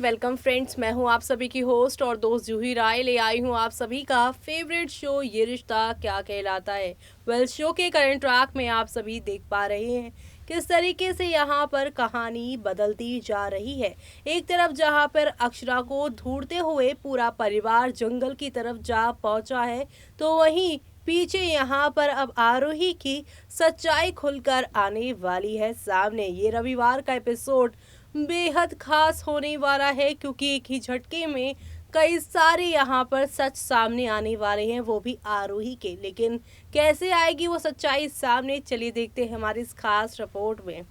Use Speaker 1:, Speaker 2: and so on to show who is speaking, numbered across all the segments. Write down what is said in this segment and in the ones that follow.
Speaker 1: Welcome friends. मैं हूं आप सभी की होस्ट और दोस्त जूही राय। ले आई हूं आप सभी का फेवरेट शो ये रिश्ता क्या कहलाता है। शो के करंट ट्रैक में आप सभी देख पा रहे हैं किस तरीके से यहाँ पर कहानी बदलती जा रही है। एक तरफ जहाँ पर अक्षरा को ढूंढते हुए पूरा परिवार जंगल की तरफ जा पहुंचा है, तो वहीं पीछे यहाँ पर अब आरोही की सच्चाई खुलकर आने वाली है सामने। ये रविवार का एपिसोड बेहद खास होने वाला है क्योंकि एक ही झटके में कई सारे यहाँ पर सच सामने आने वाले हैं, वो भी आरोही के। लेकिन कैसे आएगी वो सच्चाई सामने, चलिए देखते हैं हमारी इस खास रिपोर्ट में।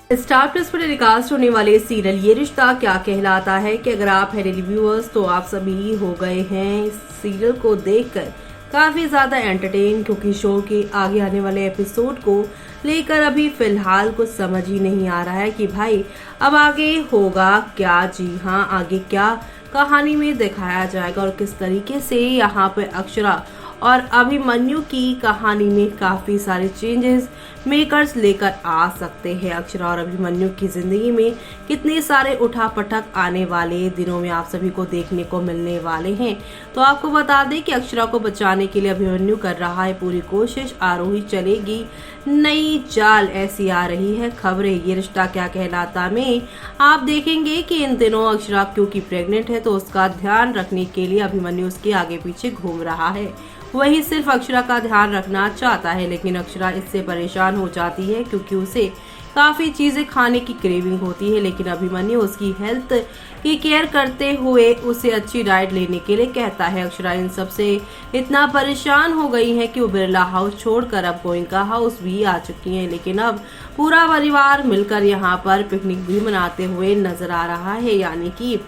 Speaker 1: स्टार प्लस पर टेलीकास्ट होने वाले सीरियल ये रिश्ता क्या कहलाता है कि अगर आप हैं डेली व्यूअर्स तो आप सभी हो गए हैं इस सीरियल को देखकर काफी ज्यादा एंटरटेन, क्योंकि शो के आगे आने वाले एपिसोड को लेकर अभी फिलहाल कुछ समझ ही नहीं आ रहा है कि भाई अब आगे होगा क्या। जी हाँ, आगे क्या कहानी में दिखाया जाएगा और किस तरीके से यहाँ पे अक्षरा और अभिमन्यु की कहानी में काफी सारे चेंजेस मेकर्स लेकर आ सकते हैं। अक्षरा और अभिमन्यु की जिंदगी में कितने सारे उठापटक आने वाले दिनों में आप सभी को देखने को मिलने वाले हैं। तो आपको बता दें कि अक्षरा को बचाने के लिए अभिमन्यु कर रहा है पूरी कोशिश। आरोही चलेगी नई चाल, ऐसी आ रही है खबरें ये रिश्ता क्या कहलाता में। आप देखेंगे कि इन दिनों अक्षरा क्योंकि प्रेग्नेंट है तो उसका ध्यान रखने के लिए अभिमन्यु उसके आगे पीछे घूम रहा है। वही सिर्फ अक्षरा का ध्यान रखना चाहता है, लेकिन अक्षरा इससे परेशान हो जाती है क्योंकि उसे काफी चीजें खाने की क्रेविंग होती है। लेकिन अभिमन्यु उसकी हेल्थ की केयर करते हुए उसे अच्छी डाइट लेने के लिए कहता है। अक्षरा इन सब से इतना परेशान हो गई है कि वो बिरला हाउस छोड़कर अब गोइंका हाउस भी आ चुकी है। लेकिन अब पूरा परिवार मिलकर यहाँ पर पिकनिक भी मनाते हुए नजर आ रहा है, यानी कि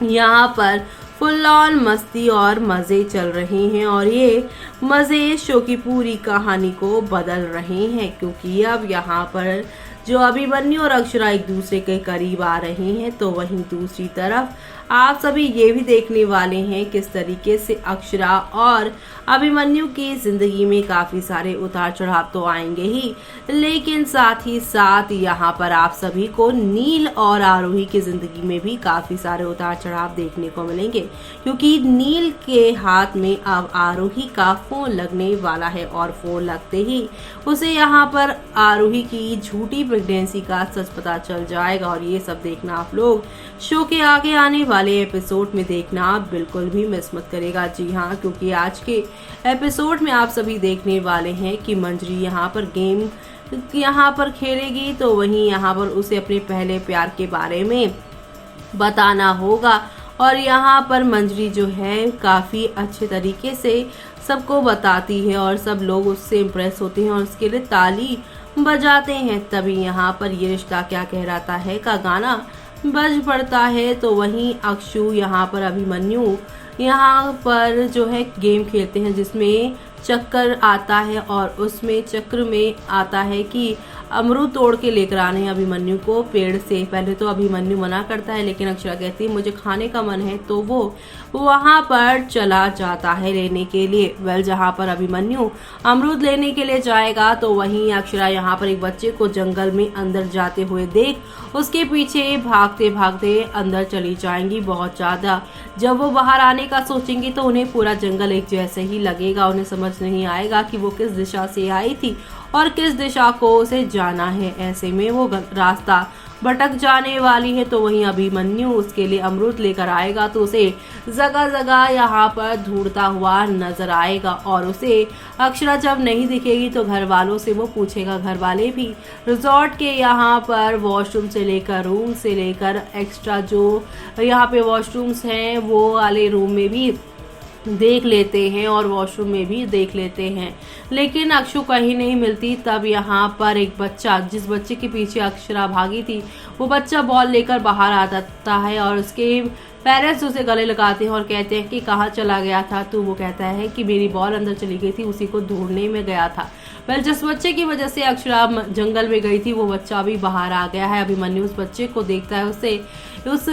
Speaker 1: यहाँ पर फुल ऑन मस्ती और मजे चल रहे हैं और ये मजे शो की पूरी कहानी को बदल रहे हैं, क्योंकि अब यहाँ पर जो अभिमन्यु और अक्षरा एक दूसरे के करीब आ रहे हैं, तो वहीं दूसरी तरफ आप सभी ये भी देखने वाले हैं किस तरीके से अक्षरा और अभिमन्यु की जिंदगी में काफी सारे उतार चढ़ाव तो आएंगे ही, लेकिन साथ ही साथ यहाँ पर आप सभी को नील और आरोही की जिंदगी में भी काफी सारे उतार चढ़ाव देखने को मिलेंगे, क्योंकि नील के हाथ में अब आरोही का फोन लगने वाला है और फोन लगते ही उसे यहाँ पर आरोही की झूठी प्रेगनेंसी का सच पता चल जाएगा। और ये सब देखना आप लोग शो के आगे आने वाले एपिसोड में देखना बिल्कुल भी मिस मत करेगा। जी हाँ, क्योंकि आज के एपिसोड में आप सभी देखने वाले हैं कि मंजरी यहाँ पर गेम यहाँ पर खेलेगी, तो वहीं यहाँ पर उसे अपने पहले प्यार के बारे में बताना होगा। और यहाँ पर मंजरी जो है काफी अच्छे तरीके से सबको बताती है और सब लोग उससे इम्प्रेस होते हैं और उसके लिए ताली बजाते हैं। तभी यहाँ पर ये रिश्ता क्या कहलाता है का गाना बज पड़ता है, तो वहीं अक्षु यहाँ पर अभिमन्यु यहाँ पर जो है गेम खेलते हैं जिसमें चक्कर आता है और उसमें चक्र में आता है कि अमरूद तोड़ के लेकर आने हैं अभिमन्यु को पेड़ से। पहले तो अभिमन्यु मना करता है, लेकिन अक्षरा कहती है मुझे खाने का मन है, तो वो वहां पर चला जाता है लेने के लिए। जहां पर अभिमन्यु अमरूद लेने के लिए जाएगा, तो वहीं अक्षरा यहाँ पर एक बच्चे को जंगल में अंदर जाते हुए देख उसके पीछे भागते भागते अंदर चली जाएंगी बहुत ज्यादा। जब वो बाहर आने का सोचेंगी तो उन्हें पूरा जंगल एक जैसे ही लगेगा, उन्हें समझ नहीं आएगा कि वो किस दिशा से आई थी और किस दिशा को उसे जाना है। ऐसे में वो रास्ता भटक जाने वाली है, तो वहीं अभिमन्यु उसके लिए अमरूद लेकर आएगा, तो उसे जगह जगह यहाँ पर ढूंढता हुआ नजर आएगा। और उसे अक्षरा जब नहीं दिखेगी तो घर वालों से वो पूछेगा। घर वाले भी रिजॉर्ट के यहाँ पर वॉशरूम से लेकर रूम से लेकर एक्स्ट्रा जो यहाँ पे वॉशरूम्स हैं वो वाले रूम में भी देख लेते हैं और वॉशरूम में भी देख लेते हैं, लेकिन अक्षु कहीं नहीं मिलती। तब यहाँ पर एक बच्चा, जिस बच्चे के पीछे अक्षरा भागी थी, वो बच्चा बॉल लेकर बाहर आ जाता है और उसके पेरेंट्स उसे गले लगाते हैं और कहते हैं कि कहाँ चला गया था तू। वो कहता है कि मेरी बॉल अंदर चली गई थी, उसी को ढूंढने में गया था। जिस बच्चे की वजह से अक्षरा जंगल में गई थी वो बच्चा भी बाहर आ गया है। अभिमन्यु उस बच्चे को देखता है, उससे उस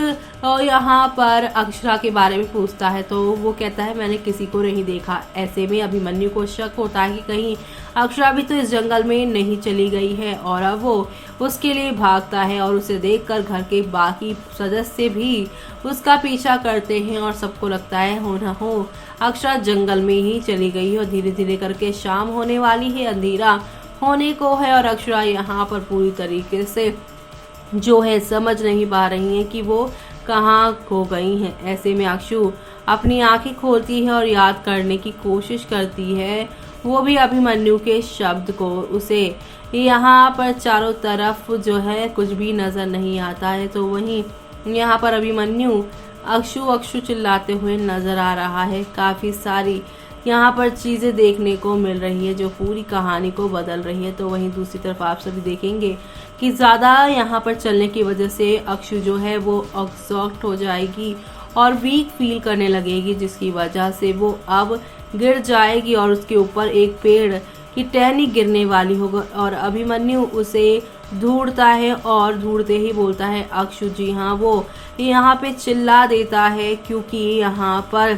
Speaker 1: यहाँ पर अक्षरा के बारे में पूछता है तो वो कहता है मैंने किसी को नहीं देखा। ऐसे में अभिमन्यु को शक होता है कि कहीं अक्षरा भी तो इस जंगल में नहीं चली गई है और अब वो उसके लिए भागता है और उसे देखकर घर के बाकी सदस्य भी उसका पीछा करते हैं और सबको लगता है हो न हो अक्षरा जंगल में ही चली गई है। और धीरे धीरे करके शाम होने वाली है, अंधेरा होने को है और अक्षरा यहाँ पर पूरी तरीके से जो है समझ नहीं पा रही हैं कि वो कहाँ खो गई हैं। ऐसे में अक्षु अपनी आंखें खोलती है और याद करने की कोशिश करती है, वो भी अभिमन्यु के शब्द को। उसे यहाँ पर चारों तरफ जो है कुछ भी नजर नहीं आता है, तो वहीं यहाँ पर अभिमन्यु अक्षु अक्षु चिल्लाते हुए नजर आ रहा है। काफ़ी सारी यहाँ पर चीज़ें देखने को मिल रही है जो पूरी कहानी को बदल रही है। तो वहीं दूसरी तरफ आप सभी देखेंगे कि ज़्यादा यहाँ पर चलने की वजह से अक्षु जो है वो एग्जॉस्ट हो जाएगी और वीक फील करने लगेगी, जिसकी वजह से वो अब गिर जाएगी और उसके ऊपर एक पेड़ की टहनी गिरने वाली होगा। और अभिमन्यु उसे ढूंढता है और ढूंढते ही बोलता है अक्षु जी हाँ। वो यहाँ पे चिल्ला देता है क्योंकि यहाँ पर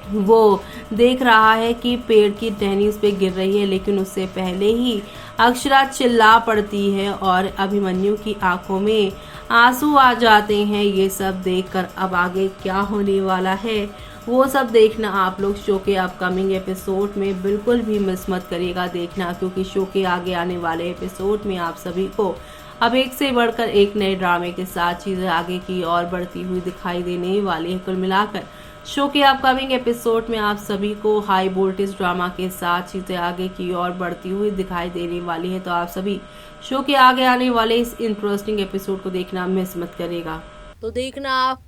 Speaker 1: वो देख रहा है कि पेड़ की टहनी उस पर गिर रही है, लेकिन उससे पहले ही अक्षरा चिल्ला पड़ती है और अभिमन्यु की आंखों में आंसू आ जाते हैं। ये सब देखकर अब आगे क्या होने वाला है वो सब देखना आप लोग शो के अपकमिंग एपिसोड में बिल्कुल भी मिस मत करिएगा देखना, क्योंकि शो के आगे आने वाले एपिसोड में आप सभी को अब एक से बढ़कर एक नए ड्रामे के साथ चीज़ें आगे की और बढ़ती हुई दिखाई देने वाली है। कुल मिलाकर शो के अपकमिंग एपिसोड में आप सभी को हाई वोल्टेज ड्रामा के साथ चीज़ें आगे की ओर बढ़ती हुई दिखाई देने वाली है। तो आप सभी शो के आगे आने वाले इस इंटरेस्टिंग एपिसोड को देखना मिस मत करेगा। तो देखना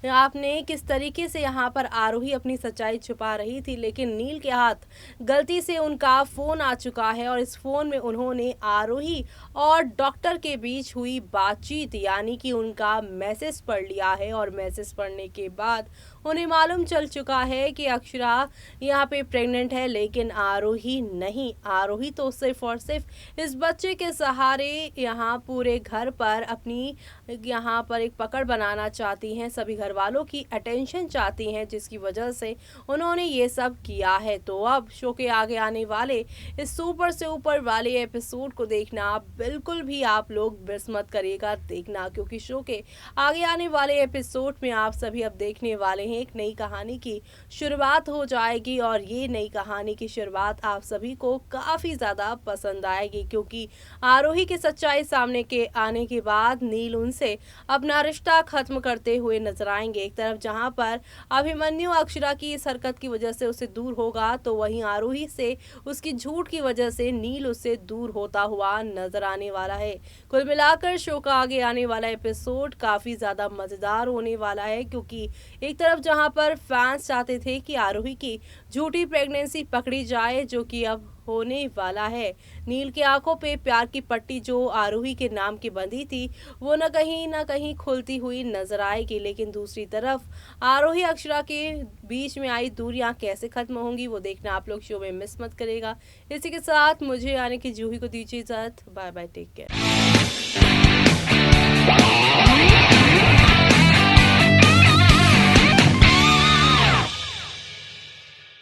Speaker 1: आपने किस तरीके से यहाँ पर आरोही अपनी सच्चाई छुपा रही थी, लेकिन नील के हाथ गलती से उनका फ़ोन आ चुका है और इस फ़ोन में उन्होंने आरोही और डॉक्टर के बीच हुई बातचीत यानी कि उनका मैसेज पढ़ लिया है। और मैसेज पढ़ने के बाद उन्हें मालूम चल चुका है कि अक्षरा यहाँ पे प्रेग्नेंट है, लेकिन आरोही नहीं। आरोही तो सिर्फ और सिर्फ इस बच्चे के सहारे यहाँ पूरे घर पर अपनी यहाँ पर एक पकड़ बनाना चाहती हैं, सभी घर वालों की अटेंशन चाहती हैं, जिसकी वजह से उन्होंने ये सब किया है। तो अब शो के आगे आने वाले इस सुपर से ऊपर वाले एपिसोड को देखना बिल्कुल भी आप लोग मिस मत करिएगा देखना, क्योंकि शो के आगे आने वाले एपिसोड में आप सभी अब देखने वाले हैं एक नई कहानी की शुरुआत हो जाएगी। और ये नई कहानी की शुरुआत आप सभी को काफ़ी ज़्यादा पसंद आएगी, क्योंकि आरोही की सच्चाई सामने के आने के बाद नील उनसे अपना रिश्ता खत्म करते हुए नजर आएंगे। एक तरफ जहां पर अभिमन्यु अक्षरा की इस हरकत की वजह से उससे दूर होगा, तो वहीं आरोही से उसकी झूठ की वजह से नील उससे दूर होता हुआ नजर आने वाला है। कुल मिलाकर शो का आगे आने वाला एपिसोड काफ़ी ज़्यादा मज़ेदार होने वाला है, क्योंकि एक तरफ जहां पर फैंस चाहते थे कि आरोही की झूठी प्रेगनेंसी पकड़ी जाए, जो कि अब होने वाला है। नील की आंखों पे प्यार की पट्टी जो आरोही के नाम की बंधी थी वो न कहीं खुलती हुई नजर आएगी, लेकिन दूसरी तरफ आरोही अक्षरा के बीच में आई दूरियां कैसे खत्म होंगी वो देखना आप लोग शो में मिस मत करेगा। इसी के साथ मुझे यानी कि जूही को दीजिए इजाजत। Bye bye, take care.